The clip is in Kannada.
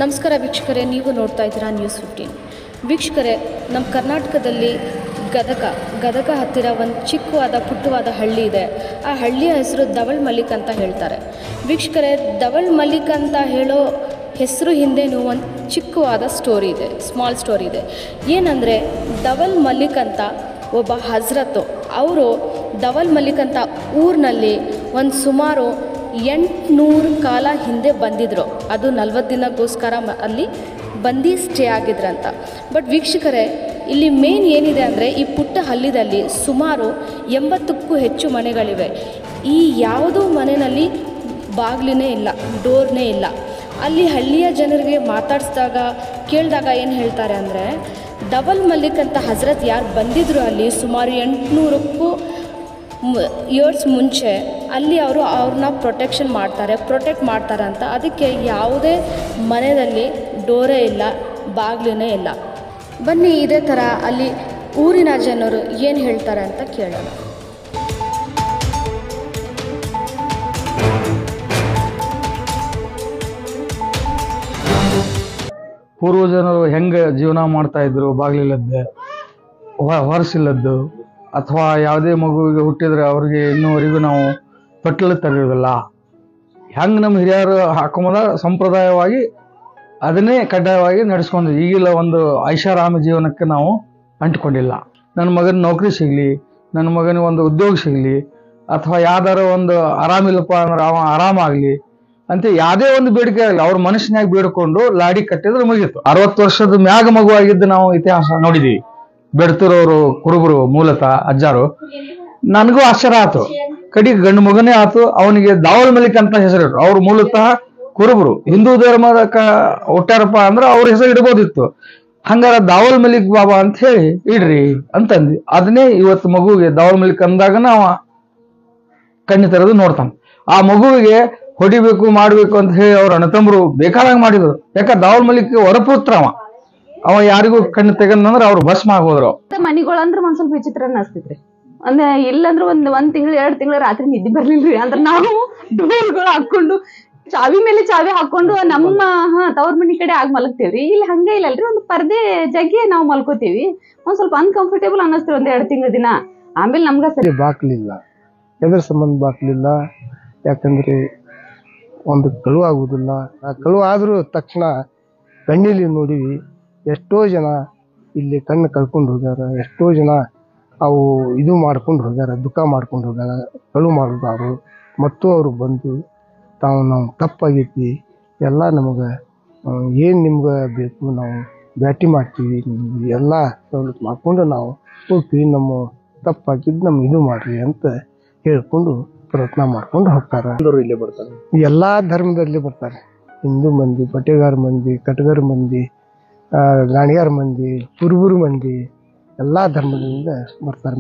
ನಮಸ್ಕಾರ ವೀಕ್ಷಕರೇ, ನೀವು ನೋಡ್ತಾ ಇದ್ದೀರಾ ನ್ಯೂಸ್ 15. ವೀಕ್ಷಕರೇ, ನಮ್ಮ ಕರ್ನಾಟಕದಲ್ಲಿ ಗದಗ ಹತ್ತಿರ ಒಂದು ಚಿಕ್ಕವಾದ ಪುಟ್ಟವಾದ ಹಳ್ಳಿ ಇದೆ. ಆ ಹಳ್ಳಿಯ ಹೆಸರು ದವಲ್ ಮಲ್ಲಿಕ್ ಅಂತ ಹೇಳ್ತಾರೆ. ವೀಕ್ಷಕರೇ, ದವಲ್ ಮಲ್ಲಿಕ್ ಅಂತ ಹೇಳೋ ಹೆಸರು ಹಿಂದೆನೂ ಒಂದು ಚಿಕ್ಕವಾದ ಸ್ಟೋರಿ ಇದೆ, ಸ್ಮಾಲ್ ಸ್ಟೋರಿ ಇದೆ. ಏನಂದರೆ, ದವಲ್ ಮಲ್ಲಿಕ್ ಅಂತ ಒಬ್ಬ ಹಜ್ರತ್ತು, ಅವರು ದವಲ್ ಮಲ್ಲಿಕ್ ಅಂತ ಊರಿನಲ್ಲಿ ಒಂದು ಸುಮಾರು 800 ಕಾಲ ಹಿಂದೆ ಬಂದಿದ್ದರು. ಅದು 40 ದಿನಕ್ಕೋಸ್ಕರ ಅಲ್ಲಿ ಬಂದು ಸ್ಟೇ ಆಗಿದ್ರಂತ. ಬಟ್ ವೀಕ್ಷಕರೇ, ಇಲ್ಲಿ ಮೇನ್ ಏನಿದೆ ಅಂದರೆ, ಈ ಪುಟ್ಟ ಹಳ್ಳಿಯಲ್ಲಿ ಸುಮಾರು 80ಕ್ಕೂ ಹೆಚ್ಚು ಮನೆಗಳಿವೆ. ಈ ಯಾವುದೂ ಮನೆಯಲ್ಲಿ ಬಾಗಿಲೇ ಇಲ್ಲ, ಡೋರ್ನೇ ಇಲ್ಲ. ಅಲ್ಲಿ ಹಳ್ಳಿಯ ಜನರಿಗೆ ಮಾತಾಡಿಸಿದಾಗ ಕೇಳಿದಾಗ ಏನು ಹೇಳ್ತಾರೆ ಅಂದರೆ, ದವಲ್ ಮಲ್ಲಿಕ್ ಅಂತ ಹಜ್ರತ್ ಯಾರು ಬಂದಿದ್ದರು ಅಲ್ಲಿ ಸುಮಾರು 800ಕ್ಕೂ ಇಯರ್ಸ್ ಮುಂಚೆ, ಅಲ್ಲಿ ಅವ್ರನ್ನ ಪ್ರೊಟೆಕ್ಟ್ ಮಾಡ್ತಾರೆ ಅಂತ. ಅದಕ್ಕೆ ಯಾವುದೇ ಮನೆಯಲ್ಲಿ ಡೋರೇ ಇಲ್ಲ, ಬಾಗಿಲೇ ಇಲ್ಲ. ಬನ್ನಿ ಇದೇ ಥರ ಅಲ್ಲಿ ಊರಿನ ಜನರು ಏನು ಹೇಳ್ತಾರೆ ಅಂತ ಕೇಳೋಣ. ಪೂರ್ವಜನರು ಹೆಂಗೆ ಜೀವನ ಮಾಡ್ತಾ ಇದ್ರು, ಬಾಗಿಲಿಲ್ಲದ್ದು, ಹೊರಸಿಲ್ಲದ್ದು, ಅಥವಾ ಯಾವುದೇ ಮಗುವಿಗೆ ಹುಟ್ಟಿದ್ರೆ ಅವ್ರಿಗೆ ಇನ್ನೂವರೆಗೂ ನಾವು ತೊಟ್ಟಿಲು ತರೋದಿಲ್ಲ. ಹೆಂಗೆ ನಮ್ಮ ಹಿರಿಯರು ಹಾಕೊಂಬದ ಸಂಪ್ರದಾಯವಾಗಿ ಅದನ್ನೇ ಕಡ್ಡಾಯವಾಗಿ ನಡೆಸ್ಕೊಂಡು ಈಗಿಲ್ಲ ಒಂದು ಐಷಾರಾಮಿ ಜೀವನಕ್ಕೆ ನಾವು ಅಂಟಿಕೊಂಡಿಲ್ಲ. ನನ್ನ ಮಗನ ನೌಕರಿ ಸಿಗಲಿ, ನನ್ನ ಮಗನಿಗೆ ಒಂದು ಉದ್ಯೋಗ ಸಿಗಲಿ, ಅಥವಾ ಯಾವ್ದಾರ ಒಂದು ಆರಾಮಿಲ್ಲಪ್ಪ ಅಂದ್ರೆ ಅವ ಆರಾಮಾಗಲಿ ಅಂತ ಯಾವುದೇ ಒಂದು ಬೇಡಿಕೆ ಆಗಲಿ ಅವ್ರ ಮನಸ್ಸಿನಾಗ ಬೇಡ್ಕೊಂಡು ಲಾಡಿ ಕಟ್ಟಿದ್ರೆ ಮುಗೀತು. 60 ವರ್ಷದ ಮ್ಯಾಗ ಮಗುವಾಗಿದ್ದು ನಾವು ಇತಿಹಾಸ ನೋಡಿದೀವಿ. ಬೆಡ್ತೂರವರು ಕುರುಬರು, ಮೂಲತಃ ಅಜ್ಜಾರು. ನನಗೂ ಆಶ್ಚರ್ಯ ಆಯ್ತು. ಕಡಿಗೆ ಗಂಡು ಮಗನೇ ಆಯ್ತು. ಅವನಿಗೆ ದಾವಲ್ ಮಲ್ಲಿಕ್ ಅಂತ ಹೆಸರಿಟ್ರು. ಅವ್ರು ಮೂಲತಃ ಕುರುಬರು, ಹಿಂದೂ ಧರ್ಮದ ಹುಟ್ಟಾರಪ್ಪ ಅಂದ್ರೆ ಅವ್ರ ಹೆಸರು ಇಡ್ಬೋದಿತ್ತು. ಹಂಗಾರ ದಾವಲ್ ಮಲ್ಲಿಕ್ ಬಾಬಾ ಅಂತ ಹೇಳಿ ಇಡ್ರಿ ಅಂತಂದು ಅದನ್ನೇ ಇವತ್ತು ಮಗುವಿಗೆ ದಾವಲ್ ಮಲ್ಲಿಕ್ ಅಂದಾಗ ಅವ ಕಣ್ಣಿ ತೆರೆದು ನೋಡ್ತಾನೆ. ಆ ಮಗುವಿಗೆ ಹೊಡಿಬೇಕು ಮಾಡ್ಬೇಕು ಅಂತ ಹೇಳಿ ಅವ್ರ ಅಣ್ಣತಂಬರು ಬೇಕಾದಾಗ ಮಾಡಿದ್ರು. ಯಾಕ ದಾವಲ್ ಮಲ್ಲಿಕ್ ಹೊರಪುತ್ರ ಅವ ಯಾರಿಗೂ ಕಣ್ಣು ತೆಗಂದ್ರೆ ಅವ್ರು ಭಸ್ಮ ಆಗೋದ್ರು. ಮನಿಗಳು ಅಂದ್ರೆ ಒಂದ್ ಸ್ವಲ್ಪ ವಿಚಿತ್ರ ಅನಿಸ್ತಿದ್ರಿ. ಅಂದ್ರೆ ಇಲ್ಲಂದ್ರೆ ಒಂದ್ ತಿಂಗಳು 2 ತಿಂಗಳು ರಾತ್ರಿ ನಿದ್ದೆ ಬರ್ಲಿಲ್ರಿ. ಅಂದ್ರೆ ನಾವು ಡೋರ್ಗಳು ಹಾಕೊಂಡು ಚಾವಿ ಮೇಲೆ ಚಾವಿ ಹಾಕೊಂಡು ನಮ್ಮ ತವ್ರ ಮನಿ ಕಡೆ ಆಗಿ ಮಲಗ್ತೇವ್ರಿ. ಇಲ್ಲಿ ಹಂಗ ಇಲ್ಲಲ್ರಿ, ಒಂದು ಪರ್ದೆ ಜಗ್ಗಿ ನಾವು ಮಲ್ಕೋತೀವಿ. ಒಂದ್ ಸ್ವಲ್ಪ ಅನ್ಕಂಫರ್ಟೇಬಲ್ ಅನ್ನಿಸ್ತೀವಿ 1-2 ತಿಂಗಳ ದಿನ. ಆಮೇಲೆ ನಮ್ಗ ಸರಿ ಬಾಕ್ಲಿಲ್ಲ, ಎದ್ರ ಸಂಬಂಧ ಬಾಕ್ಲಿಲ್ಲ. ಯಾಕಂದ್ರೆ ಒಂದು ಕಳುವು ಆಗುದಿಲ್ಲ. ಆ ಕಳುವು ಆದ್ರೂ ತಕ್ಷಣ ಕಣ್ಣಿಲಿ ನೋಡಿವಿ. ಎಷ್ಟೋ ಜನ ಇಲ್ಲಿ ಕಣ್ಣು ಕಳ್ಕೊಂಡು ಹೋಗ್ಯಾರ, ಎಷ್ಟೋ ಜನ ಅವು ಇದು ಮಾಡ್ಕೊಂಡು ಹೋಗ್ಯಾರ, ದುಃಖ ಮಾಡ್ಕೊಂಡು ಹೋಗ್ಯಾರ. ಕಳುವು ಮಾಡಿದವರು ಮತ್ತು ಅವರು ಬಂದು ನಾವು ತಪ್ಪಾಗೈತಿ ಎಲ್ಲ ನಮಗೆ ಏನು ನಿಮ್ಗೆ ಬೇಕು ನಾವು ಬ್ಯಾಟಿ ಮಾಡ್ತೀವಿ, ನಿಮ್ಗೆ ಎಲ್ಲ ಸವಲತ್ತು ಮಾಡ್ಕೊಂಡು ನಾವು ಹೋಗ್ತೀವಿ, ನಮ್ಮ ತಪ್ಪಾಗಿದ್ದು ನಮ್ಗೆ ಇದು ಮಾಡ್ರಿ ಅಂತ ಹೇಳ್ಕೊಂಡು ಪ್ರಯತ್ನ ಮಾಡ್ಕೊಂಡು ಹೋಗ್ತಾರೆ. ಇಲ್ಲೇ ಬರ್ತಾರೆ, ಎಲ್ಲಾ ಧರ್ಮದಲ್ಲಿ ಬರ್ತಾರೆ. ಹಿಂದೂ ಮಂದಿ, ಬಟ್ಟೆಗಾರ ಮಂದಿ, ಕಟಗರ ಮಂದಿ, ಗಾಣಿಗಾರ ಮಂದಿ, ಕುರುಬರು ಮಂದಿ, ಎಲ್ಲಾ ಧರ್ಮದಿಂದ ಬರ್ತಾರೆ.